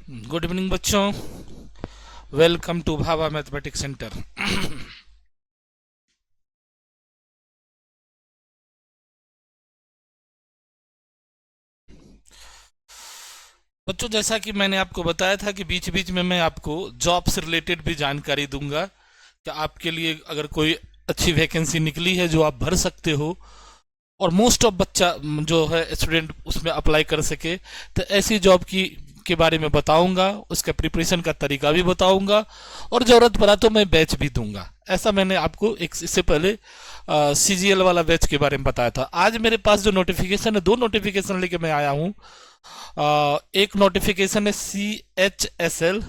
Good evening बच्चों, welcome to Bhabha mathematics centre. बच्चों, जैसा कि मैंने आपको बताया था कि बीच बीच में मैं आपको जॉब से रिलेटेड भी जानकारी दूंगा कि आपके लिए अगर कोई अच्छी वैकेंसी निकली है जो आप भर सकते हो और मोस्ट ऑफ बच्चा जो है स्टूडेंट उसमें अप्लाई कर सके, तो ऐसी जॉब की के बारे में बताऊंगा, उसका प्रिपरेशन का तरीका भी बताऊंगा और ज़रूरत पड़ा तो मैं बैच भी दूंगा। ऐसा मैंने आपको एक इससे पहले सीजीएल वाला बैच के बारे में बताया था। आज मेरे पास जो नोटिफिकेशन है, दो नोटिफिकेशन लेके मैं आया हूँ। एक नोटिफिकेशन है CHSL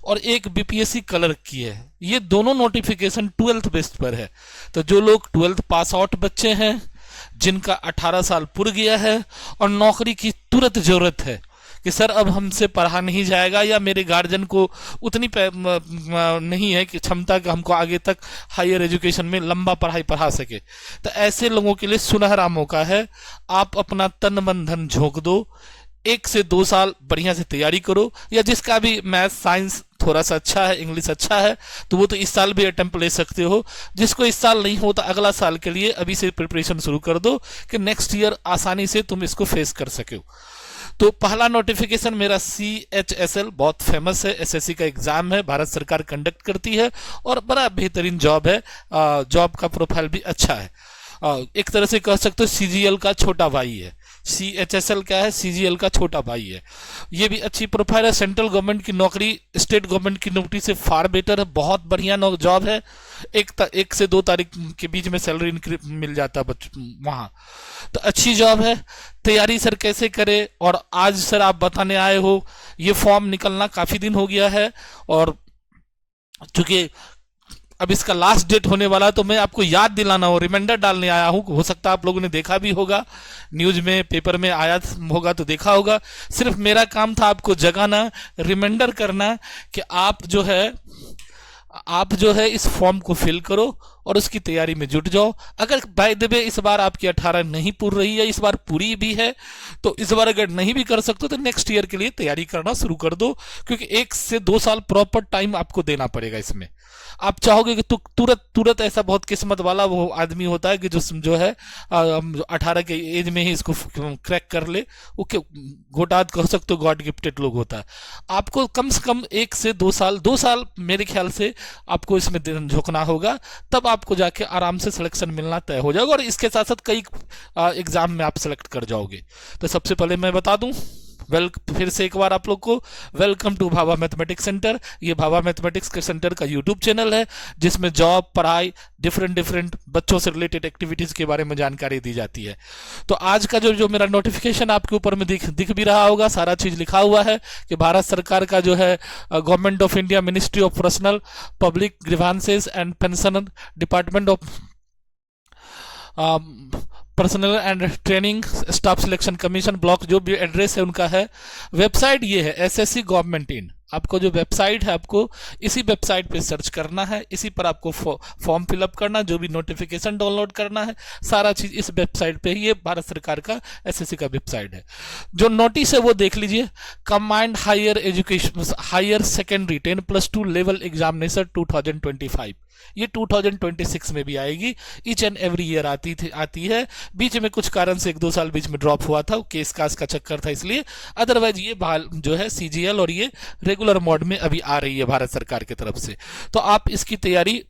और एक बीपीएससी क्लर्क की है। ये दोनों नोटिफिकेशन 12th बेस्ड पर है। तो जो लोग 12th पास आउट बच्चे हैं, जिनका 18 साल पूरा गया है और नौकरी की तुरंत जरूरत है कि सर अब हमसे पढ़ा नहीं जाएगा या मेरे गार्जियन को उतनी नहीं है कि क्षमता कि हमको आगे तक हायर एजुकेशन में लंबा पढ़ाई पढ़ा सके, तो ऐसे लोगों के लिए सुनहरा मौका है। आप अपना तन मन धन झोंक दो, 1 से 2 साल बढ़िया से तैयारी करो, या जिसका भी मैथ साइंस थोड़ा सा अच्छा है, इंग्लिश अच्छा है, तो वो तो इस साल भी अटेम्प्ट ले सकते हो। जिसको इस साल नहीं होता अगला साल के लिए अभी से प्रिपरेशन शुरू कर दो कि नेक्स्ट ईयर आसानी से तुम इसको फेस कर सके। तो पहला नोटिफिकेशन मेरा CHSL बहुत फेमस है, एसएससी का एग्जाम है, भारत सरकार कंडक्ट करती है और बड़ा बेहतरीन जॉब है। जॉब का प्रोफाइल भी अच्छा है। एक तरह से कह सकते हो CGL का छोटा भाई है। CHSL क्या है? CGL का छोटा भाई है। ये भी अच्छी प्रोफाइल है। सेंट्रल गवर्नमेंट की नौकरी स्टेट गवर्नमेंट की नौकरी से फार बेटर है, बहुत बढ़िया जॉब है। 1 से 2 तारीख के बीच में सैलरी मिल जाता है वहाँ, तो अच्छी जॉब है। तैयारी सर कैसे करे, और आज सर आप बताने आए हो, ये फॉर्म निकलना काफ़ी दिन हो गया है और चूंकि अब इसका लास्ट डेट होने वाला है, तो मैं आपको याद दिलाना हो, रिमाइंडर डालने आया हूं। हो सकता है आप लोगों ने देखा भी होगा, न्यूज में पेपर में आया होगा तो देखा होगा। सिर्फ मेरा काम था आपको जगाना, रिमाइंडर करना कि आप जो है इस फॉर्म को फिल करो और उसकी तैयारी में जुट जाओ। अगर बाय द वे इस बार आपकी 18 नहीं पूरी रही है, इस बार पूरी भी है, तो इस बार अगर नहीं भी कर सकते तो नेक्स्ट ईयर के लिए तैयारी करना शुरू कर दो, क्योंकि 1 से 2 साल प्रॉपर टाइम आपको देना पड़ेगा इसमें। आप चाहोगे कि तुरंत तुरंत ऐसा बहुत किस्मत वाला वो आदमी होता है कि जो है 18 के एज में ही इसको क्रैक कर ले, वो घोटात कह सकते हो, गॉड गिफ्टेड लोग होता है। आपको कम से कम 1 से 2 साल, 2 साल मेरे ख्याल से आपको इसमें झोंकना होगा, तब आपको जाके आराम से सिलेक्शन मिलना तय हो जाएगा और इसके साथ साथ कई एग्जाम में आप सिलेक्ट कर जाओगे। तो सबसे पहले मैं बता दूं, फिर से एक बार आप लोग को welcome to Bhabha mathematics centre. ये भाभा मैथमेटिक्स के सेंटर का यूट्यूब चैनल है जिसमें जॉब, पढ़ाई, डिफरेंट बच्चों से रिलेटेड एक्टिविटीज के बारे में जानकारी दी जाती है। तो आज का जो मेरा नोटिफिकेशन आपके ऊपर में दिख भी रहा होगा, सारा चीज लिखा हुआ है कि भारत सरकार का जो है government of India, ministry of personnel public grievances and pension, department of personal and training staff selection commission, block जो भी एड्रेस है उनका है। वेबसाइट ये है SSC गवर्नमेंट इन। आपको जो वेबसाइट है, आपको इसी वेबसाइट पे सर्च करना है, इसी पर आपको फॉर्म फिलअप करना, जो भी नोटिफिकेशन डाउनलोड करना है, सारा चीज इस वेबसाइट पे ही। ये भारत सरकार का SSC का वेबसाइट है। जो नोटिस है वो देख लीजिए, combined higher education higher secondary 10+2 level examination 2025, ये 2026 में भी आएगी। ईच एंड एवरी ईयर आती है। बीच में कुछ कारण से 1-2 साल बीच में ड्रॉप हुआ था, केस कास का चक्कर था इसलिए, अदरवाइज ये जो है CGL और ये रेगुलर मोड में अभी आ रही है भारत सरकार की तरफ से। तो आप इसकी तैयारी,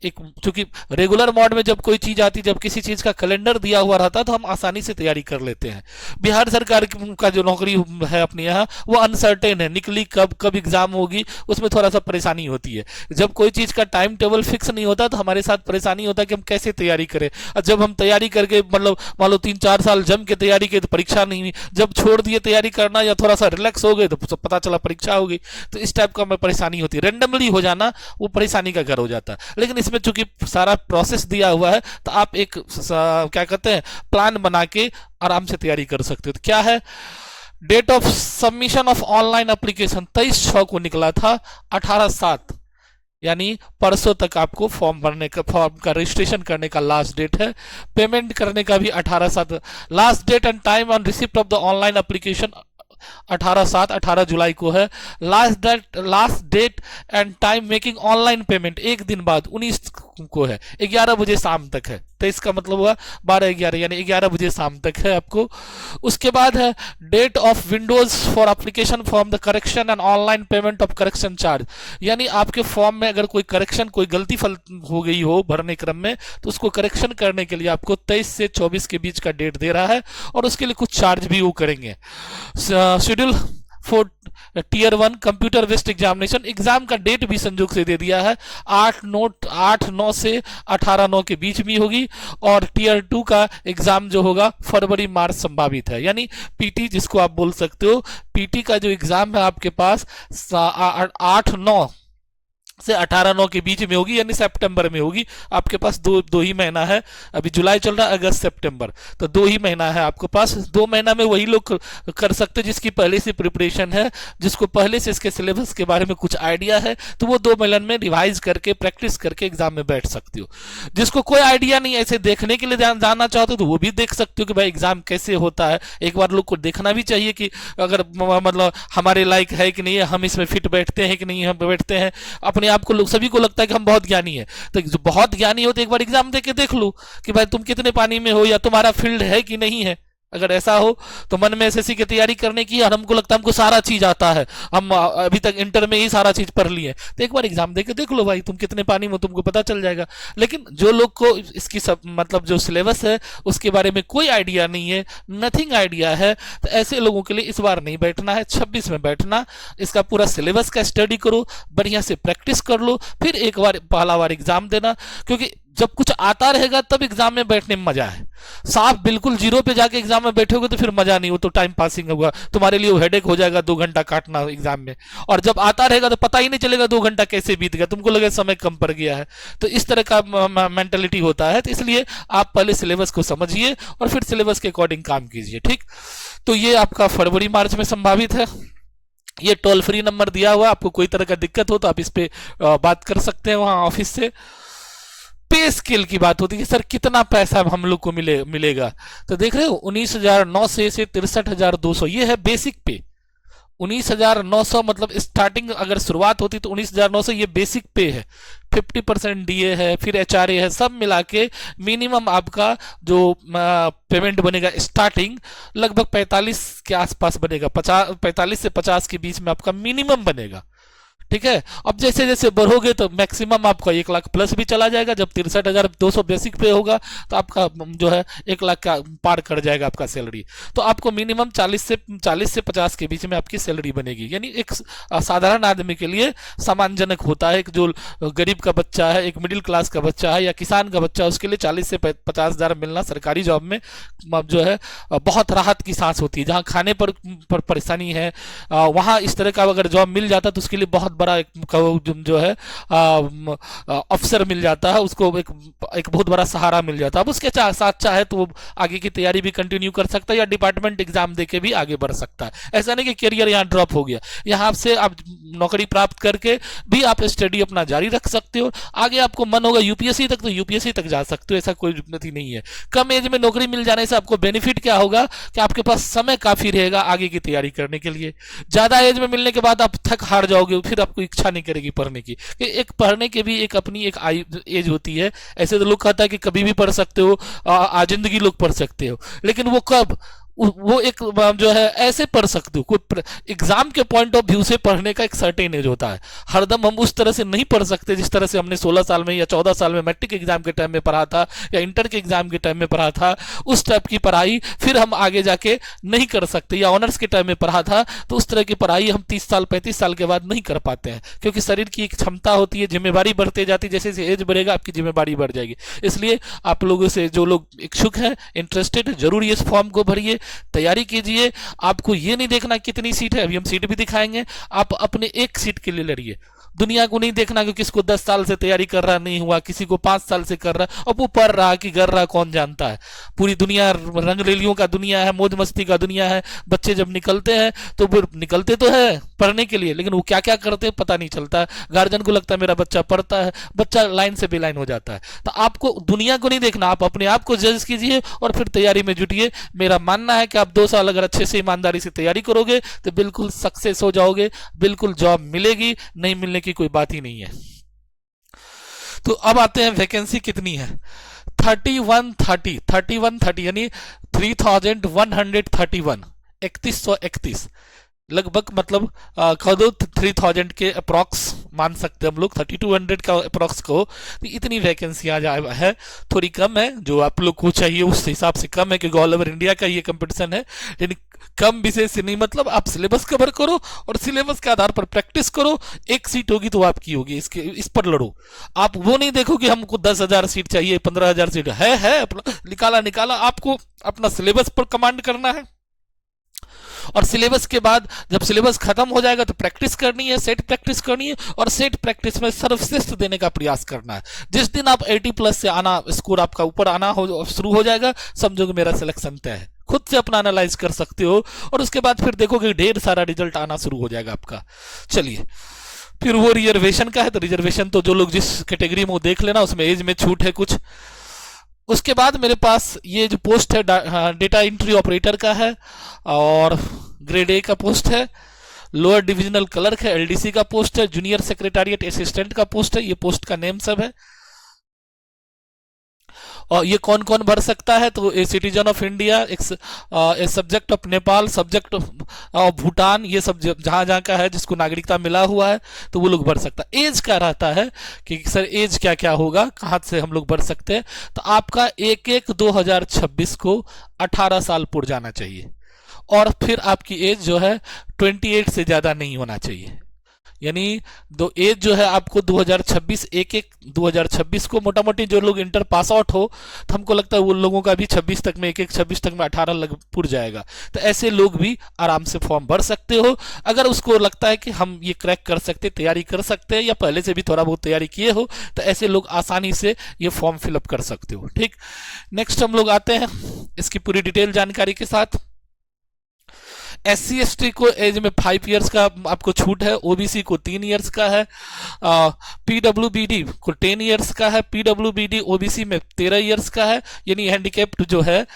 चूंकि रेगुलर मोड में जब कोई चीज आती, जब किसी चीज का कैलेंडर दिया हुआ रहता तो हम आसानी से तैयारी कर लेते हैं। बिहार सरकार का जो नौकरी है अपने यहाँ, वो अनसर्टेन है, निकली कब एग्जाम होगी, उसमें थोड़ा सा परेशानी होती है। जब कोई चीज का टाइम टेबल फिक्स नहीं होता तो हमारे साथ परेशानी होता है कि हम कैसे तैयारी करें। और जब हम तैयारी करके मतलब मान लो 3-4 साल जम के तैयारी की तो परीक्षा नहीं हुई, जब छोड़ दिए तैयारी करना या थोड़ा सा रिलैक्स हो गए तो पता चला परीक्षा हो गई, तो इस टाइप का हमें परेशानी होती है। रेंडमली हो जाना वो परेशानी का घर हो जाता है। लेकिन इसमें चूंकि सारा प्रोसेस दिया हुआ है तो आप एक क्या कहते हैं प्लान बना के आराम से तैयारी कर सकते हो। तो क्या है, date of submission of online application 23/6 को निकला था, 18/7 यानी परसों तक आपको फॉर्म का रजिस्ट्रेशन करने का लास्ट डेट है। पेमेंट करने का भी 18/7 last date and time on receipt of the online application 18 जुलाई को है। Last date and time making online payment एक दिन बाद 19 को है, 11 बजे शाम तक है। तो इसका मतलब हुआ 12-11 यानी 11 बजे शाम तक है आपको। उसके बाद है date of windows for application form the correction and online payment of correction charge, यानी आपके फॉर्म में अगर कोई करेक्शन कोई गलती फल हो गई हो भरने क्रम में तो उसको करेक्शन करने के लिए आपको 23 से 24 के बीच का डेट दे रहा है और उसके लिए कुछ चार्ज भी वो करेंगे। Schedule for tier 1 computer based examination, exam का डेट भी संयोग से दे दिया है 8/9 से 18/9 के बीच में होगी और टीयर 2 का एग्जाम जो होगा फरवरी-मार्च संभावित है। यानी पीटी जिसको आप बोल सकते हो, पीटी का जो एग्जाम है आपके पास 8/9 से 18/9 के बीच में होगी, यानी सितंबर में होगी। आपके पास दो ही महीना है, अभी जुलाई चल रहा है, अगस्त सितंबर, तो 2 ही महीना है आपके पास। 2 महीना में वही लोग कर सकते हैं जिसकी पहले से प्रिपरेशन है, जिसको पहले से इसके सिलेबस के बारे में कुछ आइडिया है, तो वो 2 महीने में रिवाइज करके प्रैक्टिस करके एग्जाम में बैठ सकते हो। जिसको कोई आइडिया नहीं है, ऐसे देखने के लिए जानना चाहते हो तो वो भी देख सकते हो कि भाई एग्जाम कैसे होता है। एक बार लोग को देखना भी चाहिए कि अगर मतलब हमारे लायक है कि नहीं है, हम इसमें फिट बैठते हैं कि नहीं हम बैठते हैं। अपने आपको लोग सभी को लगता है कि हम बहुत ज्ञानी है, तो जो बहुत ज्ञानी हो तो एक बार एग्जाम देके देख लो कि भाई तुम कितने पानी में हो या तुम्हारा फील्ड है कि नहीं है। अगर ऐसा हो तो मन में एसएससी की तैयारी करने की और हमको लगता है हमको सारा चीज आता है, हम अभी तक इंटर में ही सारा चीज पढ़ लिए, तो एक बार एग्जाम देके देख लो भाई तुम कितने पानी में, तुमको पता चल जाएगा। लेकिन जो लोग को इसकी सब मतलब जो सिलेबस है उसके बारे में कोई आइडिया नहीं है, नथिंग आइडिया है, तो ऐसे लोगों के लिए इस बार नहीं बैठना है, 26 में बैठना। इसका पूरा सिलेबस का स्टडी करो, बढ़िया से प्रैक्टिस कर लो, फिर एक बार पहला बार एग्जाम देना, क्योंकि जब कुछ आता रहेगा तब एग्जाम में बैठने में मजा है। साफ बिल्कुल जीरो पे जाके एग्जाम में बैठोगे तो फिर मजा नहीं, हो तो टाइम पासिंग होगा, तुम्हारे लिए वो हेडेक हो जाएगा 2 घंटा काटना एग्जाम में। और जब आता रहेगा तो पता ही नहीं चलेगा 2 घंटा कैसे बीत गया, तुमको लगे समय कम पड़ गया है। तो इस तरह का मेंटेलिटी होता है, तो इसलिए आप पहले सिलेबस को समझिए और फिर सिलेबस के अकॉर्डिंग काम कीजिए। ठीक, तो ये आपका फरवरी-मार्च में संभावित है। ये टोल फ्री नंबर दिया हुआ, आपको कोई तरह का दिक्कत हो तो आप इस पे बात कर सकते हैं वहां ऑफिस से। पे स्केल की बात होती है, सर कितना पैसा हम लोग को मिलेगा, तो देख रहे हो 19,900 से 63,200 ये है बेसिक पे। 19,900 मतलब स्टार्टिंग अगर शुरुआत होती तो 19,900 ये बेसिक पे है, 50% डीए है, फिर एचआरए है, सब मिला के मिनिमम आपका जो पेमेंट बनेगा स्टार्टिंग लगभग 45 के आसपास बनेगा, 45 से 50 के बीच में आपका मिनिमम बनेगा। ठीक है, अब जैसे जैसे बढ़ोगे तो मैक्सिमम आपका 1 लाख प्लस भी चला जाएगा। जब 63,200 बेसिक पे होगा तो आपका जो है 1 लाख का पार कर जाएगा आपका सैलरी। तो आपको मिनिमम 40 से 50 के बीच में आपकी सैलरी बनेगी, यानी एक साधारण आदमी के लिए सम्मानजनक होता है। एक जो गरीब का बच्चा है, एक मिडिल क्लास का बच्चा है या किसान का बच्चा है, उसके लिए 40 से 50 हज़ार मिलना सरकारी जॉब में जो है बहुत राहत की सांस होती है। जहाँ खाने पर परेशानी है वहाँ इस तरह का अगर जॉब मिल जाता तो उसके लिए बहुत बड़ा एक जो है अफसर मिल जाता है, उसको एक बहुत बड़ा सहारा मिल जाता है। अब उसके साथ चाहे तो वो आगे की तैयारी भी कंटिन्यू कर सकता है या डिपार्टमेंट एग्जाम देके भी आगे बढ़ सकता है। ऐसा नहीं कि करियर यहाँ ड्रॉप हो गया, यहाँ से आप नौकरी प्राप्त करके भी आप स्टडी अपना जारी रख सकते हो। आगे आपको मन होगा यूपीएससी तक तो यूपीएससी तक जा सकते हो, ऐसा कोई दिक्कत नहीं है। कम एज में नौकरी मिल जाने से आपको बेनिफिट क्या होगा कि आपके पास समय काफी रहेगा आगे की तैयारी करने के लिए। ज्यादा एज में मिलने के बाद आप थक हार जाओगे, फिर आपको इच्छा नहीं करेगी पढ़ने की। एक पढ़ने की भी एक अपनी एक एज होती है। ऐसे तो लोग कहता है कि कभी भी पढ़ सकते हो, आजिंदगी लोग पढ़ सकते हो, लेकिन वो कब, वो एक जो है ऐसे पढ़ सकते हो। कोई एग्जाम के पॉइंट ऑफ व्यू से पढ़ने का एक सर्टेन एज होता है। हरदम हम उस तरह से नहीं पढ़ सकते जिस तरह से हमने 16 साल में या 14 साल में मैट्रिक एग्जाम के टाइम में पढ़ा था या इंटर के एग्जाम के टाइम में पढ़ा था। उस टाइप की पढ़ाई फिर हम आगे जाके नहीं कर सकते, या ऑनर्स के टाइम में पढ़ा था तो उस तरह की पढ़ाई हम 30 साल 35 साल के बाद नहीं कर पाते हैं, क्योंकि शरीर की एक क्षमता होती है, जिम्मेवारी बढ़ते जाती है, जैसे जैसे एज बढ़ेगा आपकी जिम्मेवारी बढ़ जाएगी। इसलिए आप लोगों से जो लोग इच्छुक हैं, इंटरेस्टेड है, जरूर इस फॉर्म को भरिए, तैयारी कीजिए। आपको ये नहीं देखना कितनी सीट है, अभी हम सीट भी दिखाएंगे, आप अपने एक सीट के लिए लड़िए। दुनिया को नहीं देखना कि किसको 10 साल से तैयारी कर रहा नहीं हुआ, किसी को 5 साल से कर रहा, अब वो पढ़ रहा कि कर रहा कौन जानता है। पूरी दुनिया रंगरेलियों का दुनिया है, मौज मस्ती का दुनिया है। बच्चे जब निकलते हैं तो वो निकलते तो है पढ़ने के लिए, लेकिन वो क्या क्या करते हैं पता नहीं चलता है। गार्जियन को लगता है मेरा बच्चा पढ़ता है, बच्चा लाइन से बेलाइन हो जाता है। तो आपको दुनिया को नहीं देखना, आप अपने आप को जज कीजिए और फिर तैयारी में जुटिए। मेरा मानना है कि आप 2 साल अगर अच्छे से ईमानदारी से तैयारी करोगे तो बिल्कुल सक्सेस हो जाओगे, बिल्कुल जॉब मिलेगी, नहीं मिलने की कोई बात ही नहीं है। तो अब आते हैं वैकेंसी कितनी है। 3130 यानी 3131, 3131 लगभग, मतलब कह दो 3000 के अप्रॉक्स मान सकते हैं हम लोग, 3200 का अप्रॉक्स को। तो इतनी वैकेंसी आ जाए है, थोड़ी कम है, जो आप लोग को चाहिए उस हिसाब से कम है, क्योंकि ऑल ओवर इंडिया का ये कंपटीशन है। लेकिन कम विषय से नहीं मतलब, आप सिलेबस कवर करो और सिलेबस के आधार पर प्रैक्टिस करो। एक सीट होगी तो आपकी होगी, इसके इस पर लड़ो। आप वो नहीं देखो कि हमको 10,000 सीट चाहिए, 15,000 सीट है निकाला। आपको अपना सिलेबस पर कमांड करना है, और सिलेबस के बाद जब सिलेबस खत्म हो जाएगा तो प्रैक्टिस करनी है, सेट प्रैक्टिस करनी है, और सेट प्रैक्टिस में सर्वश्रेष्ठ देने का प्रयास करना है। जिस दिन आप 80+ से आना, स्कोर आपका ऊपर आना शुरू हो जाएगा, समझो कि मेरा सिलेक्शन तय है। खुद से अपना एनालाइज कर सकते हो, और उसके बाद फिर देखोगे ढेर सारा रिजल्ट आना शुरू हो जाएगा आपका। चलिए, फिर वो रिजर्वेशन का है, तो रिजर्वेशन तो जो लोग जिस कैटेगरी में वो देख लेना, उसमें एज में छूट है कुछ। उसके बाद मेरे पास ये जो पोस्ट है डेटा एंट्री ऑपरेटर का है, और ग्रेड ए का पोस्ट है, लोअर डिविजनल क्लर्क है, एलडीसी का पोस्ट है, जूनियर सेक्रेटारिएट असिस्टेंट का पोस्ट है। ये पोस्ट का नेम सब है। और ये कौन कौन भर सकता है, तो a citizen of India, a subject of Nepal, subject of Bhutan, ये सब जहां जहां का है जिसको नागरिकता मिला हुआ है तो वो लोग भर सकता है। एज क्या रहता है कि सर एज क्या क्या होगा, कहां से हम लोग भर सकते हैं, तो आपका 1/1/2026 को 18 साल पूरा जाना चाहिए, और फिर आपकी एज जो है 28 से ज्यादा नहीं होना चाहिए। यानी दो एज जो है आपको 2026 को मोटा मोटी जो लोग इंटर पास आउट हो, तो हमको लगता है वो लोगों का भी 26 तक में 26 तक में 18 लग पुर जाएगा। तो ऐसे लोग भी आराम से फॉर्म भर सकते हो, अगर उसको लगता है कि हम ये क्रैक कर सकते, तैयारी कर सकते हैं, या पहले से भी थोड़ा बहुत तैयारी किए हो, तो ऐसे लोग आसानी से ये फॉर्म फिलअप कर सकते हो। ठीक, नेक्स्ट हम लोग आते हैं इसकी पूरी डिटेल जानकारी के साथ। SC ST को एज में 5 इयर्स का आपको छूट है, OBC को 3 इयर्स का है, PWBD को 10 इयर्स का है, PWBD OBC में 13 इयर्स का है, यानी हैंडीकैप्ड जो है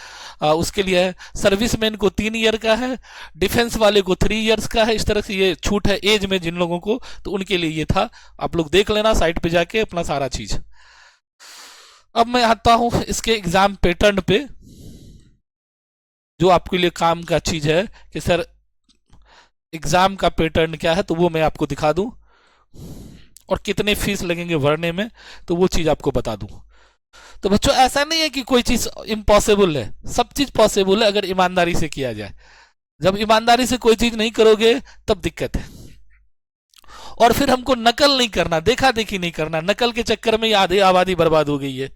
उसके लिए है। सर्विसमैन को 3 ईयर का है, डिफेंस वाले को 3 इयर्स का है। इस तरह से ये छूट है एज में जिन लोगों को, तो उनके लिए ये था। आप लोग देख लेना साइट पे जाके अपना सारा चीज। अब मैं आता हूं इसके एग्जाम पैटर्न पे, जो आपके लिए काम का चीज है कि सर एग्जाम का पैटर्न क्या है, तो वो मैं आपको दिखा दूं, और कितने फीस लगेंगे भरने में, तो वो चीज आपको बता दूं। तो बच्चों ऐसा नहीं है कि कोई चीज इम्पॉसिबल है, सब चीज पॉसिबल है अगर ईमानदारी से किया जाए। जब ईमानदारी से कोई चीज नहीं करोगे तब दिक्कत है। और फिर हमको नकल नहीं करना, देखा देखी नहीं करना। नकल के चक्कर में आधी आबादी बर्बाद हो गई है।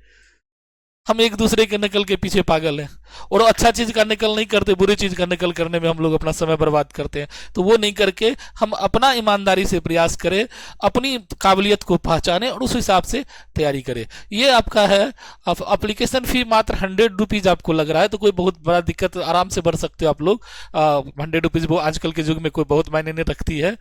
हम एक दूसरे के नकल के पीछे पागल हैं, और अच्छा चीज का नकल नहीं करते, बुरी चीज का नकल करने में हम लोग अपना समय बर्बाद करते हैं। तो वो नहीं करके हम अपना ईमानदारी से प्रयास करें, अपनी काबिलियत को पहचाने और उस हिसाब से तैयारी करें। ये आपका है। एप्लीकेशन फी मात्र 100 रुपीज आपको लग रहा है, तो कोई बहुत बड़ा दिक्कत, आराम से भर सकते हो आप लोग। 100 रुपीज वो आजकल के युग में कोई बहुत मायने नहीं रखती है।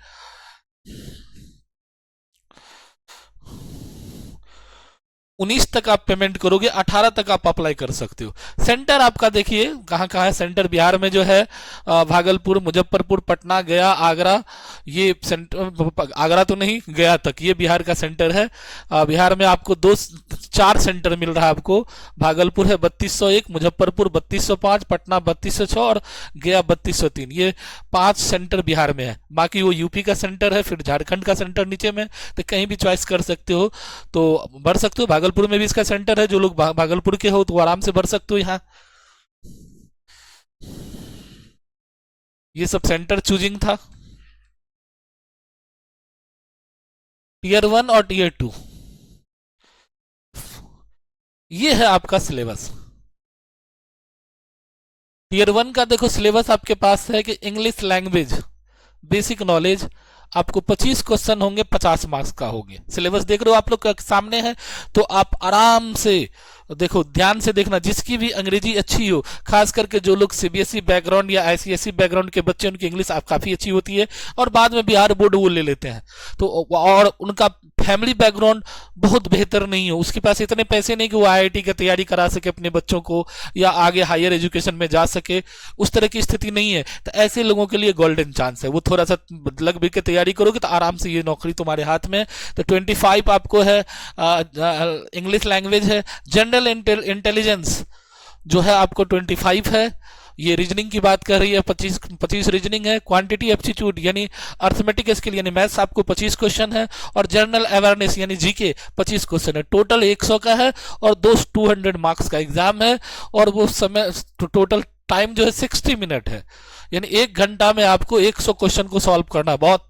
19 तक आप पेमेंट करोगे, 18 तक आप अप्लाई कर सकते हो। सेंटर आपका देखिए कहाँ कहाँ है। सेंटर बिहार में जो है भागलपुर, मुजफ्फरपुर, पटना, गया, आगरा, ये सेंटर, आगरा तो नहीं, गया तक, ये बिहार का सेंटर है। बिहार में आपको 4 सेंटर मिल रहा है आपको। भागलपुर है 3201, मुजफ्फरपुर 3205, पटना 3206 और गया 3203। ये 5 सेंटर बिहार में है। बाकी वो यूपी का सेंटर है, फिर झारखंड का सेंटर नीचे में, तो कहीं भी चॉइस कर सकते हो, तो भर सकते हो। भागलपुर में भी इसका सेंटर है, जो लोग भागलपुर के हो तो आराम से भर सकते हो। यहाँ ये सब सेंटर चूजिंग था, टियर 1 और टियर 2। ये है आपका सिलेबस। टियर 1 का देखो सिलेबस आपके पास है कि इंग्लिश लैंग्वेज बेसिक नॉलेज, आपको 25 क्वेश्चन होंगे, 50 मार्क्स का होंगे। सिलेबस देख रहे हो आप लोग के सामने है, तो आप आराम से देखो, ध्यान से देखना। जिसकी भी अंग्रेजी अच्छी हो, खास करके जो लोग सीबीएसई बैकग्राउंड या आईसीएसई बैकग्राउंड के बच्चे, उनकी इंग्लिश आप काफी अच्छी होती है और बाद में बिहार बोर्ड वो ले लेते हैं, तो और उनका फैमिली बैकग्राउंड बहुत बेहतर नहीं हो, उसके पास इतने पैसे नहीं कि वो आईआईटी की तैयारी करा सके अपने बच्चों को या आगे हायर एजुकेशन में जा सके, उस तरह की स्थिति नहीं है, तो ऐसे लोगों के लिए गोल्डन चांस है। वो थोड़ा सा लग भी के तैयारी करोगे तो आराम से ये नौकरी तुम्हारे हाथ में। तो 25 आपको है इंग्लिश लैंग्वेज है। जनरल इंटेलिजेंस जो है आपको 25 है। ये रीजनिंग की बात कर रही है, 25 रीजनिंग है। क्वांटिटी एप्टीट्यूड यानी अर्थमेटिक स्किल यानी मैथ्स आपको 25 क्वेश्चन है, और जनरल अवेयरनेस यानी जीके 25 क्वेश्चन है। टोटल 100 का है और 200 मार्क्स का एग्जाम है, और वो समय टोटल टाइम जो है 60 मिनट है, यानी 1 घंटा में आपको 100 क्वेश्चन को सॉल्व करना बहुत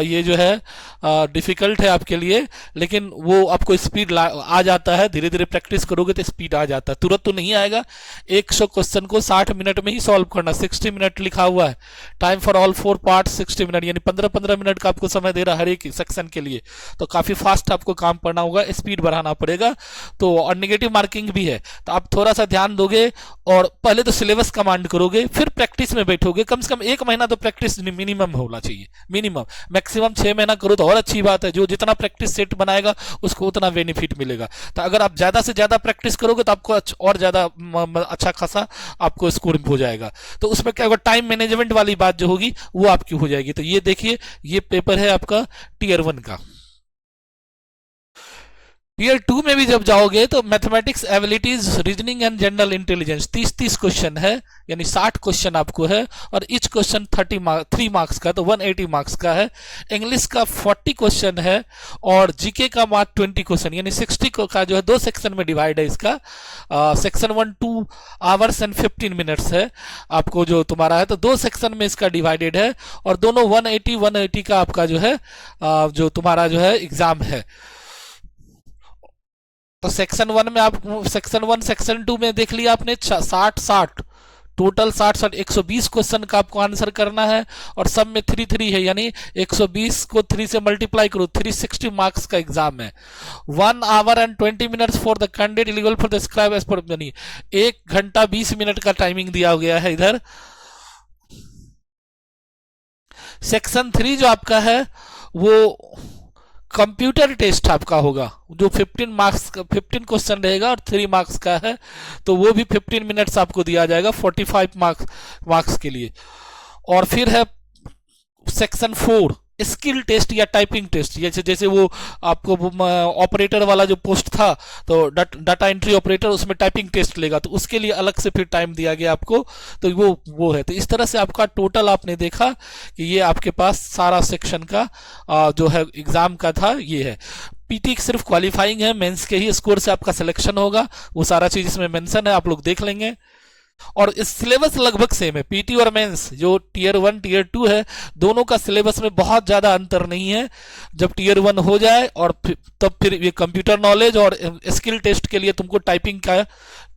ये जो है डिफिकल्ट है आपके लिए, लेकिन वो आपको स्पीड आ जाता है। धीरे धीरे प्रैक्टिस करोगे तो स्पीड आ जाता है, तुरंत तो नहीं आएगा। 100 क्वेश्चन को 60 मिनट में ही सॉल्व करना। 60 मिनट लिखा हुआ है, time for all 4 part 60 minute, यानी 15-15 मिनट का आपको समय दे रहा है हर एक सेक्शन के लिए, तो काफी फास्ट आपको काम करना होगा, स्पीड बढ़ाना पड़ेगा। तो और निगेटिव मार्किंग भी है, तो आप थोड़ा सा ध्यान दोगे और पहले तो सिलेबस कमांड करोगे, फिर प्रैक्टिस में बैठोगे। कम से कम 1 महीना तो प्रैक्टिस मिनिमम होना चाहिए, मिनिमम। मैक्सिमम 6 महीना करो तो और अच्छी बात है, जो जितना प्रैक्टिस सेट बनाएगा उसको उतना बेनिफिट मिलेगा। तो अगर आप ज्यादा से ज्यादा प्रैक्टिस करोगे तो आपको और ज्यादा अच्छा खासा आपको स्कोर हो जाएगा। तो उसमें क्या होगा, टाइम मैनेजमेंट वाली बात जो होगी वो आपकी हो जाएगी। तो ये देखिए, ये पेपर है आपका टीयर 1 का। टीयर 2 में भी जब जाओगे तो mathematics abilities, reasoning and general intelligence 30-30 question है, यानी 60 क्वेश्चन आपको है, और ईच क्वेश्चन 3 मार्क्स का, तो 180 मार्क्स का है। इंग्लिश का 40 क्वेश्चन है, और जीके का मार्क 20 क्वेश्चन, यानी 60 का जो है 2 सेक्शन में डिवाइड है इसका। सेक्शन 1 2 आवर्स एंड 15 मिनट्स है आपको जो तुम्हारा है, तो 2 सेक्शन में इसका डिवाइडेड है, और दोनों 180 का आपका जो है जो तुम्हारा जो है एग्जाम है। तो सेक्शन 1 में आप सेक्शन 1 सेक्शन 2 में देख लिया आपने 60 टोटल 60 120 क्वेश्चन का आपको आंसर करना है, और सब में 3 है, यानी 120 को 3 से मल्टीप्लाई करो, 360 मार्क्स का एग्जाम है। 1 hour and 20 minutes for the candidate eligible for the scribe as per, यानी 1 घंटा 20 मिनट का टाइमिंग दिया गया है इधर। सेक्शन 3 जो आपका है वो कंप्यूटर टेस्ट आपका होगा, जो 15 क्वेश्चन रहेगा और 3 मार्क्स का है, तो वो भी 15 मिनट्स आपको दिया जाएगा 45 मार्क्स के लिए। और फिर है सेक्शन 4 स्किल टेस्ट या टाइपिंग टेस्ट, जैसे वो आपको ऑपरेटर वाला जो पोस्ट था, तो डाटा एंट्री ऑपरेटर, उसमें टाइपिंग टेस्ट लेगा, तो उसके लिए अलग से फिर टाइम दिया गया आपको, तो वो है। तो इस तरह से आपका टोटल आपने देखा कि ये आपके पास सारा सेक्शन का जो है एग्जाम का था, ये है। पीटी सिर्फ क्वालिफाइंग है, मेंस के ही स्कोर से आपका सिलेक्शन होगा, वो सारा चीज इसमें मेंशन है, आप लोग देख लेंगे। और इस सिलेबस लगभग सेम है, पीटी और मेंस जो टीयर 1 टीयर 2 है, दोनों का सिलेबस में बहुत ज्यादा अंतर नहीं है। जब टीयर 1 हो जाए और तब फिर ये कंप्यूटर नॉलेज और स्किल टेस्ट के लिए तुमको टाइपिंग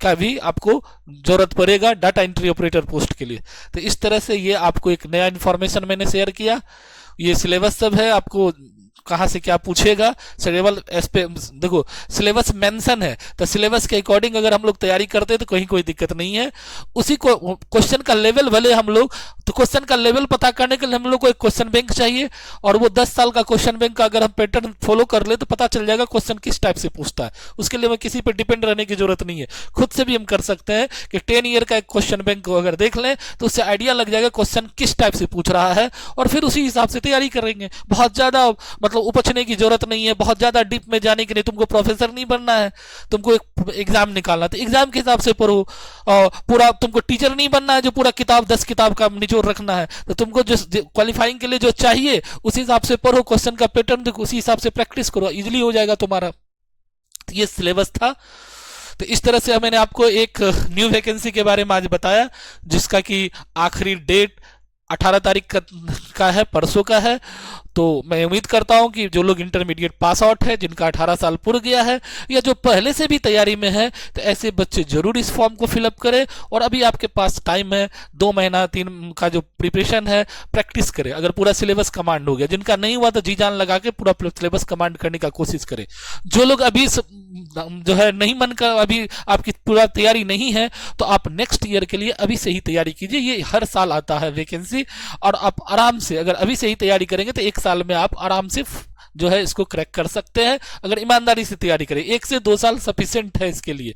का भी आपको जरूरत पड़ेगा, डाटा एंट्री ऑपरेटर पोस्ट के लिए। तो इस तरह से ये आपको एक नया इंफॉर्मेशन मैंने शेयर किया। ये सिलेबस सब है, आपको कहां से क्या पूछेगा, सिलेबस पे देखो, सिलेबस मेंशन है, तो सिलेबस के अकॉर्डिंग अगर हम लोग तैयारी करते हैं तो कहीं कोई दिक्कत नहीं है। उसी को क्वेश्चन का लेवल भले हम लोग, तो क्वेश्चन का लेवल पता करने के लिए हम लोग को एक क्वेश्चन बैंक चाहिए, और वो 10 साल का क्वेश्चन बैंक का अगर हम पैटर्न फॉलो कर ले तो पता चल जाएगा क्वेश्चन किस टाइप से पूछता है। उसके लिए हमें किसी पर डिपेंड रहने की जरूरत नहीं है, खुद से भी हम कर सकते हैं कि 10 ईयर का एक क्वेश्चन बैंक को अगर देख लें तो उससे आइडिया लग जाएगा क्वेश्चन किस टाइप से पूछ रहा है, और फिर उसी हिसाब से तैयारी करेंगे। बहुत ज्यादा मतलब उपछने की जरूरत नहीं है, बहुत ज्यादा डीप में जाने के लिए तुमको प्रोफेसर नहीं बनना है, तुमको एक एग्जाम निकालना, तो एग्जाम के हिसाब से पढ़ो। पूरा तुमको टीचर नहीं बनना है जो पूरा 10 किताब का निचोड़ रखना है, तो तुमको जो क्वालिफाइंग के लिए जो चाहिए उसी हिसाब से पढ़ो, क्वेश्चन का पैटर्न देखो, उसी हिसाब से प्रैक्टिस करो, इजिली हो जाएगा तुम्हारा। तो ये सिलेबस था। तो इस तरह से मैंने आपको एक न्यू वैकेंसी के बारे में आज बताया, जिसका कि आखिरी डेट 18 तारीख का है, परसों का है। तो मैं उम्मीद करता हूं कि जो लोग इंटरमीडिएट पास आउट है, जिनका 18 साल पूरा गया है, या जो पहले से भी तैयारी में है, तो ऐसे बच्चे जरूर इस फॉर्म को फिलअप करें। और अभी आपके पास टाइम है, 2 महीना 3 का जो प्रिपरेशन है, प्रैक्टिस करें। अगर पूरा सिलेबस कमांड हो गया, जिनका नहीं हुआ तो जी जान लगा के पूरा सिलेबस कमांड करने का कोशिश करें। जो लोग अभी जो है नहीं मन का, अभी आपकी पूरा तैयारी नहीं है, तो आप नेक्स्ट ईयर के लिए अभी से ही तैयारी कीजिए। ये हर साल आता है वैकेंसी, और आप आराम से अगर अभी से ही तैयारी करेंगे तो 1 साल में आप आराम से जो है इसको क्रैक कर सकते हैं, अगर ईमानदारी से तैयारी करें। 1 से 2 साल सफिशिएंट है इसके लिए।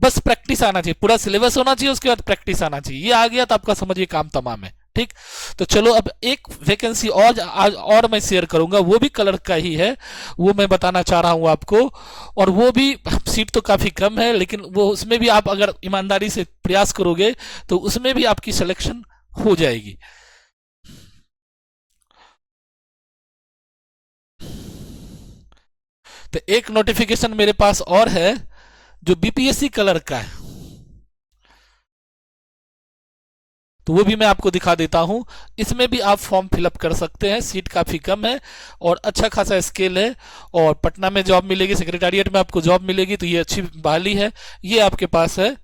बस प्रैक्टिस आना चाहिए, पूरा सिलेबस होना चाहिए, उसके बाद प्रैक्टिस आना चाहिए। ये आ गया तो आपका समझिए काम तमाम है। ठीक, तो चलो अब एक वैकेंसी और मैं शेयर करूंगा, वो भी कलर का ही है, वो मैं बताना चाह रहा हूं आपको। और वो भी सीट तो काफी कम है, लेकिन वो उसमें भी आप अगर ईमानदारी से प्रयास करोगे तो उसमें भी आपकी सिलेक्शन हो जाएगी। तो एक नोटिफिकेशन मेरे पास और है जो बीपीएससी कलर का है, तो वो भी मैं आपको दिखा देता हूं। इसमें भी आप फॉर्म फिलअप कर सकते हैं, सीट काफी कम है और अच्छा खासा स्केल है, और पटना में जॉब मिलेगी, सेक्रेटेरिएट में आपको जॉब मिलेगी, तो ये अच्छी बहाली है। ये आपके पास है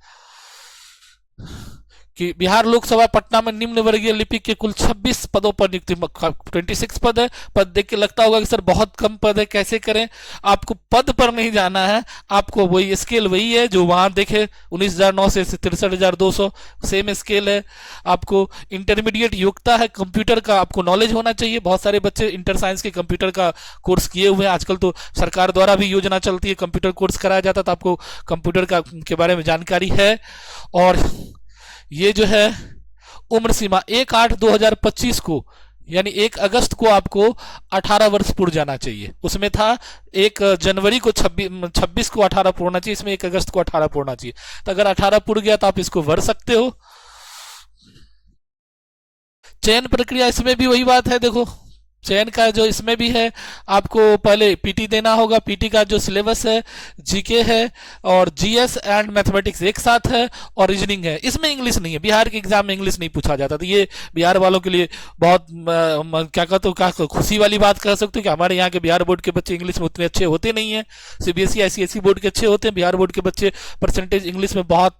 कि बिहार लोकसभा पटना में निम्न वर्गीय लिपिक के कुल 26 पदों पर नियुक्ति, 26 पद है। पद देख के लगता होगा कि सर बहुत कम पद है, कैसे करें? आपको पद पर नहीं जाना है, आपको वही स्केल वही है जो वहां देखे, 19,009 से 63,200 सेम स्केल है। आपको इंटरमीडिएट योग्यता है, कंप्यूटर का आपको नॉलेज होना चाहिए। बहुत सारे बच्चे इंटर साइंस के कंप्यूटर का कोर्स किए हुए हैं, आजकल तो सरकार द्वारा भी योजना चलती है, कंप्यूटर कोर्स कराया जाता, तो आपको कंप्यूटर का के बारे में जानकारी है। और ये जो है उम्र सीमा 1/8/2025 को, यानी 1 अगस्त को आपको 18 वर्ष पूर्ण जाना चाहिए। उसमें था 1 जनवरी को 26 को 18 पूर्णना चाहिए, इसमें 1 अगस्त को 18 पूर्णना चाहिए। तो अगर 18 पूर्ण गया तो आप इसको भर सकते हो। चयन प्रक्रिया इसमें भी वही बात है, देखो चयन का जो इसमें भी है, आपको पहले पीटी देना होगा। पीटी का जो सिलेबस है, जीके है और जीएस एंड मैथमेटिक्स एक साथ है, और रीजनिंग है। इसमें इंग्लिश नहीं है, बिहार के एग्जाम में इंग्लिश नहीं पूछा जाता, तो ये बिहार वालों के लिए बहुत क्या कहते हो, क्या खुशी वाली बात कह सकते हो कि हमारे यहाँ के बिहार बोर्ड के बच्चे इंग्लिश में उतने अच्छे होते नहीं है। सीबीएसई आईसीएसई बोर्ड के अच्छे होते हैं, बिहार बोर्ड के बच्चे परसेंटेज इंग्लिश में बहुत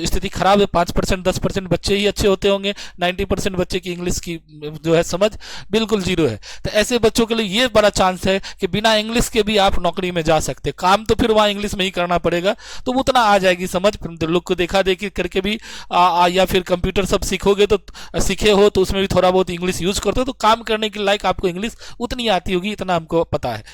स्थिति खराब है। 5% 10% बच्चे ही अच्छे होते होंगे, 90% बच्चे की इंग्लिश की जो है समझ बिल्कुल जीरो है। तो ऐसे बच्चों के लिए ये बड़ा चांस है कि बिना इंग्लिश के भी आप नौकरी में जा सकते। काम तो फिर वहां इंग्लिश में ही करना पड़ेगा, तो वो उतना आ जाएगी समझ। लोग को देखा देखी करके भी या फिर कंप्यूटर सब सीखोगे तो सीखे हो तो उसमें भी थोड़ा बहुत इंग्लिश यूज करते हो, तो काम करने के लायक आपको इंग्लिश उतनी आती होगी, इतना हमको पता है।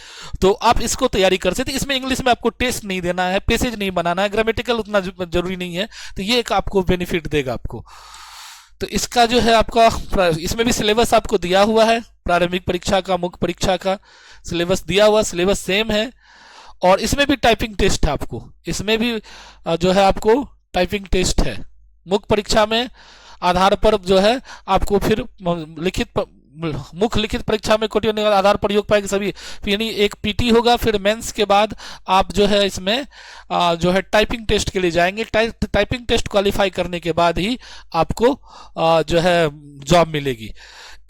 तो आप इसको तैयारी कर सकते। इसमें इंग्लिश में आपको टेस्ट नहीं देना है, पैसेज नहीं बनाना है, ग्रामेटिकल उतना जरूरी नहीं है, तो ये एक आपको बेनिफिट देगा आपको। तो इसका जो है आपका, इसमें भी सिलेबस आपको दिया हुआ है, प्रारंभिक परीक्षा का, मुख्य परीक्षा का सिलेबस दिया हुआ, सिलेबस सेम है। और इसमें भी टाइपिंग टेस्ट है आपको, इसमें भी जो है आपको टाइपिंग टेस्ट है। मुख्य परीक्षा में आधार पर जो है आपको फिर मुख्य लिखित परीक्षा में कोटि आधार पर योग पाएंगे सभी, यानी एक पीटी होगा, फिर मेंस के बाद आप जो है इसमें जो है टाइपिंग टेस्ट के लिए जाएंगे। टाइपिंग टेस्ट क्वालिफाई करने के बाद ही आपको जो है जॉब मिलेगी।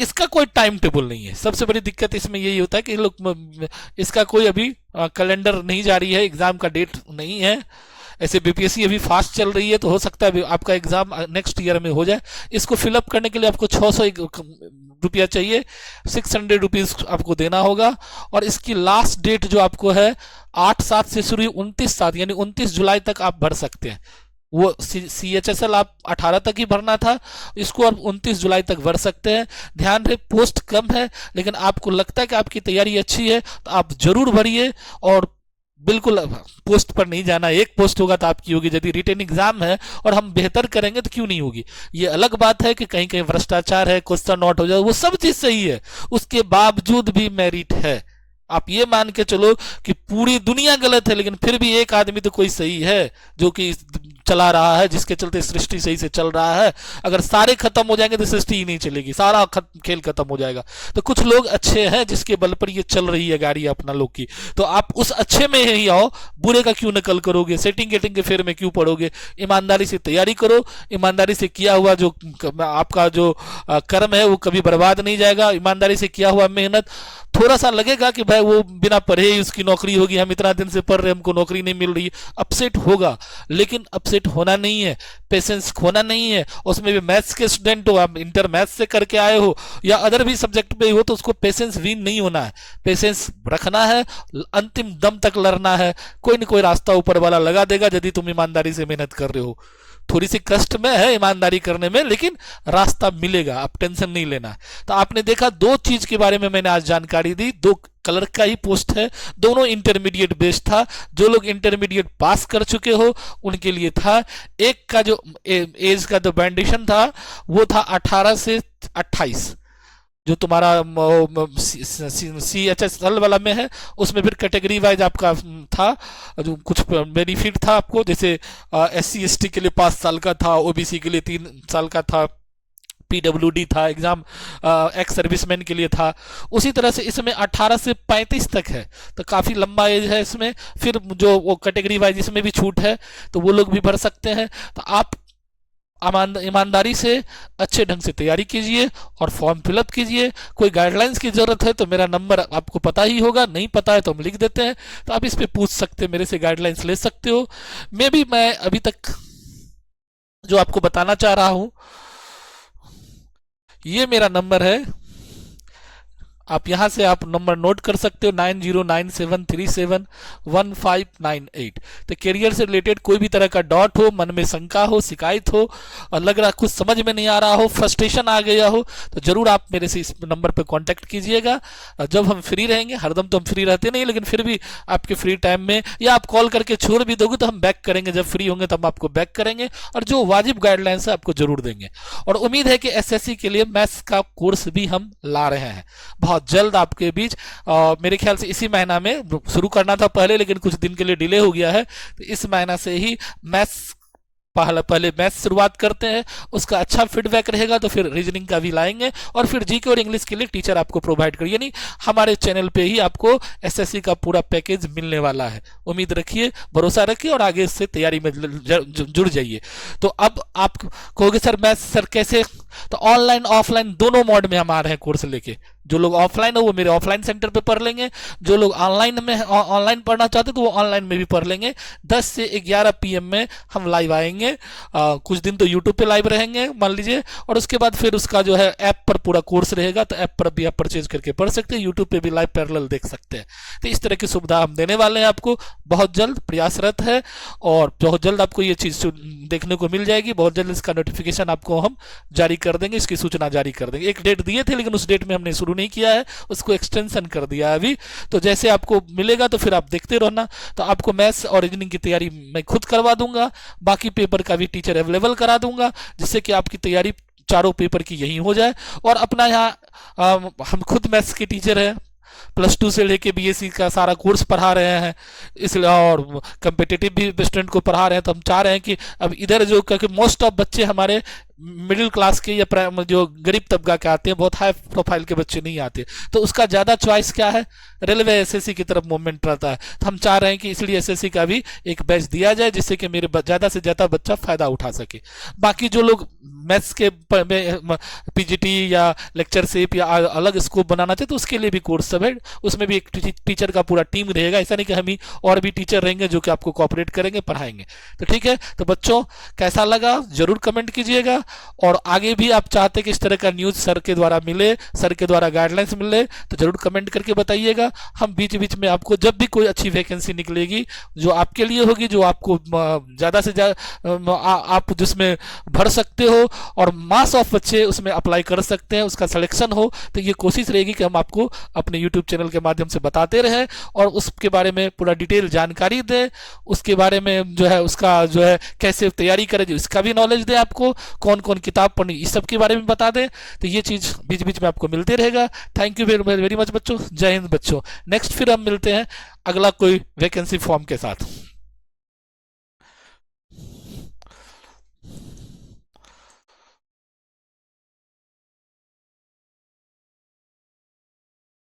इसका कोई टाइम टेबल नहीं है, सबसे बड़ी दिक्कत इसमें यही होता है कि लोग इसका कोई अभी कैलेंडर नहीं जारी है, एग्जाम का डेट नहीं है। ऐसे बीपीएससी अभी फास्ट चल रही है, तो हो सकता है आपका एग्जाम नेक्स्ट ईयर में हो जाए। इसको फिलअप करने के लिए आपको 600 रुपया चाहिए, 600 रुपीज आपको देना होगा। और इसकी लास्ट डेट जो आपको है 8/7 से शुरू 29/7 यानी 29 जुलाई तक आप भर सकते हैं। वो CHSL आप 18 तक ही भरना था, इसको आप 29 जुलाई तक भर सकते हैं। ध्यान रहे पोस्ट कम है, लेकिन आपको लगता है कि आपकी तैयारी अच्छी है तो आप जरूर भरिए। और बिल्कुल पोस्ट पर नहीं जाना, एक पोस्ट होगा तो आपकी होगी। यदि रिटन एग्जाम है और हम बेहतर करेंगे तो क्यों नहीं होगी। ये अलग बात है कि कहीं कहीं भ्रष्टाचार है, क्वेश्चन नॉट हो जाए, वो सब चीज सही है, उसके बावजूद भी मेरिट है। आप ये मान के चलो कि पूरी दुनिया गलत है, लेकिन फिर भी एक आदमी तो कोई सही है जो कि चला रहा है, जिसके चलते सृष्टि सही से चल रहा है। अगर सारे खत्म हो जाएंगे तो सृष्टि ही नहीं चलेगी, सारा खेल खत्म हो जाएगा। तो कुछ लोग अच्छे हैं जिसके बल पर ये चल रही है गाड़ी अपना लोग की, तो आप उस अच्छे में ही आओ, बुरे का क्यों नकल करोगे, सेटिंग गेटिंग के फेर में क्यों पड़ोगे। ईमानदारी से तैयारी करो, ईमानदारी से किया हुआ जो आपका जो कर्म है वो कभी बर्बाद नहीं जाएगा। ईमानदारी से किया हुआ मेहनत, थोड़ा सा लगेगा कि भाई वो बिना पढ़े ही उसकी नौकरी होगी, हम इतना दिन से पढ़ रहे हमको नौकरी नहीं मिल रही, अपसेट होगा। लेकिन अपसेट होना नहीं है, पेशेंस खोना नहीं है। उसमें भी मैथ्स के स्टूडेंट हो, आप इंटर मैथ्स से करके आए हो या अदर भी सब्जेक्ट पे हो, तो उसको पेशेंस वीन नहीं होना है, पेशेंस रखना है, अंतिम दम तक लड़ना है। कोई न कोई रास्ता ऊपर वाला लगा देगा यदि तुम ईमानदारी से मेहनत कर रहे हो। थोड़ी सी कष्ट में है ईमानदारी करने में, लेकिन रास्ता मिलेगा, आप टेंशन नहीं लेना। तो आपने देखा दो चीज के बारे में मैंने आज जानकारी दी, दो कलर का ही पोस्ट है, दोनों इंटरमीडिएट बेस्ड था। जो लोग इंटरमीडिएट पास कर चुके हो उनके लिए था। एक का जो एज का जो बैंडिशन था वो था 18 से 28, जो तुम्हारा CHSL वाला में है, उसमें फिर कैटेगरी वाइज आपका था, जो कुछ बेनिफिट था आपको, जैसे SC ST के लिए 5 साल का था, OBC के लिए 3 साल का था, PWD था, एग्जाम एक्स सर्विसमैन के लिए था। उसी तरह से इसमें 18 से 35 तक है, तो काफ़ी लंबा एज है इसमें। फिर जो वो कैटेगरी वाइज इसमें भी छूट है, तो वो लोग भी भर सकते हैं। तो आप ईमानदारी से अच्छे ढंग से तैयारी कीजिए और फॉर्म फिलअप कीजिए। कोई गाइडलाइंस की जरूरत है तो मेरा नंबर आपको पता ही होगा, नहीं पता है तो हम लिख देते हैं, तो आप इस पे पूछ सकते हैं, मेरे से गाइडलाइंस ले सकते हो। मैं अभी तक जो आपको बताना चाह रहा हूं, ये मेरा नंबर है, आप यहां से आप नंबर नोट कर सकते हो, 9097371598। तो करियर से रिलेटेड कोई भी तरह का डॉट हो, मन में शंका हो, शिकायत हो, और लग रहा कुछ समझ में नहीं आ रहा हो, फ्रस्ट्रेशन आ गया हो, तो जरूर आप मेरे से इस नंबर पर कांटेक्ट कीजिएगा। जब हम फ्री रहेंगे, हरदम तो हम फ्री रहते नहीं, लेकिन फिर भी आपके फ्री टाइम में, या आप कॉल करके छोड़ भी दोगे तो हम बैक करेंगे, जब फ्री होंगे तो हम आपको बैक करेंगे और जो वाजिब गाइडलाइंस है आपको जरूर देंगे। और उम्मीद है कि SSC के लिए मैथ्स का कोर्स भी हम ला रहे हैं बहुत जल्द आपके बीच। मेरे ख्याल से इसी महीना में शुरू करना था पहले, लेकिन कुछ दिन के लिए डिले हो गया है, तो इस महीना से ही मैथ्स पहले मैथ्स शुरुआत करते हैं, उसका अच्छा फीडबैक रहेगा तो फिर रीजनिंग का भी लाएंगे, और फिर जीके और इंग्लिश के लिए टीचर आपको प्रोवाइड करिए। यानी हमारे चैनल पे ही आपको SSC का पूरा पैकेज मिलने वाला है। उम्मीद रखिए, भरोसा रखिए और आगे इससे तैयारी में जुड़ जाइए। तो अब आप कहोगे सर मैथ्स सर कैसे, तो ऑनलाइन ऑफलाइन दोनों मोड में हम आ रहे हैं कोर्स लेके। जो लोग ऑफलाइन हो वो मेरे ऑफलाइन सेंटर पे पढ़ लेंगे, जो लोग ऑनलाइन पढ़ना चाहते तो वो ऑनलाइन में भी पढ़ लेंगे। 10 से 11 PM में हम लाइव आएंगे, कुछ दिन तो यूट्यूब पे लाइव रहेंगे मान लीजिए, और उसके बाद फिर उसका जो है ऐप पर पूरा कोर्स रहेगा, तो ऐप पर भी आप परचेज करके पढ़ सकते हैं, यूट्यूब पे भी लाइव पैरेलल देख सकते हैं। तो इस तरह की सुविधा हम देने वाले हैं आपको, बहुत जल्द प्रयासरत है, और बहुत जल्द आपको ये चीज़ देखने को मिल जाएगी। बहुत जल्द इसका नोटिफिकेशन आपको हम जारी कर देंगे, इसकी सूचना जारी कर देंगे। एक डेट दिए थे लेकिन उस डेट में हमने शुरू नहीं किया है, उसको एक्सटेंशन कर दिया अभी। तो जैसे आपको मिलेगा तो फिर आप देखते रहना। तो आपको मैथ्स और रीजनिंग की तैयारी मैं खुद करवा दूंगा, बाकी पेपर का भी टीचर अवेलेबल करा दूंगा, जिससे कि आपकी तैयारी चारों पेपर की यही हो जाए। और अपना यहाँ हम खुद मैथ्स के टीचर हैं, +2 से लेके BSc का सारा कोर्स पढ़ा रहे हैं, इसलिए और कम्पिटिटिव भी स्टूडेंट को पढ़ा रहे हैं। तो हम चाह रहे हैं कि अब इधर जो, क्योंकि मोस्ट ऑफ बच्चे हमारे मिडिल क्लास के या जो गरीब तबका के आते हैं, बहुत हाई प्रोफाइल के बच्चे नहीं आते, तो उसका ज़्यादा चॉइस क्या है, रेलवे SSC की तरफ मूवमेंट रहता है। तो हम चाह रहे हैं कि इसलिए SSC का भी एक बैच दिया जाए, जिससे कि मेरे ज़्यादा से ज़्यादा बच्चा फ़ायदा उठा सके। बाकी जो लोग मैथ्स के PGT या लेक्चरशिप या अलग स्कोप बनाना चाहते तो उसके लिए भी कोर्स सब है, उसमें भी एक टीचर का पूरा टीम रहेगा। ऐसा नहीं कि हम ही, और भी टीचर रहेंगे जो कि आपको कोऑपरेट करेंगे, पढ़ाएंगे। तो ठीक है, तो बच्चों कैसा लगा जरूर कमेंट कीजिएगा, और आगे भी आप चाहते हैं कि इस तरह का न्यूज़ सर के द्वारा मिले, सर के द्वारा गाइडलाइंस मिले, तो जरूर कमेंट करके बताइएगा। हम बीच बीच में आपको जब भी कोई अच्छी वैकेंसी निकलेगी जो आपके लिए होगी, जो आपको ज़्यादा से ज़्यादा आप जिसमें भर सकते हो और मास ऑफ बच्चे उसमें अप्लाई कर सकते हैं, उसका सिलेक्शन हो, तो ये कोशिश रहेगी कि हम आपको अपने यूट्यूब चैनल के माध्यम से बताते रहें और उसके बारे में पूरा डिटेल जानकारी दें, उसके बारे में जो है उसका जो है कैसे तैयारी करें इसका भी नॉलेज दें, आपको कौन कौन किताब पढ़नी इस सब के बारे में बता दें। तो ये चीज़ बीच बीच में आपको मिलते रहेगा। थैंक यू वेरी मच बच्चों, जय हिंद बच्चों। नेक्स्ट फिर हम मिलते हैं अगला कोई वैकेंसी फॉर्म के साथ।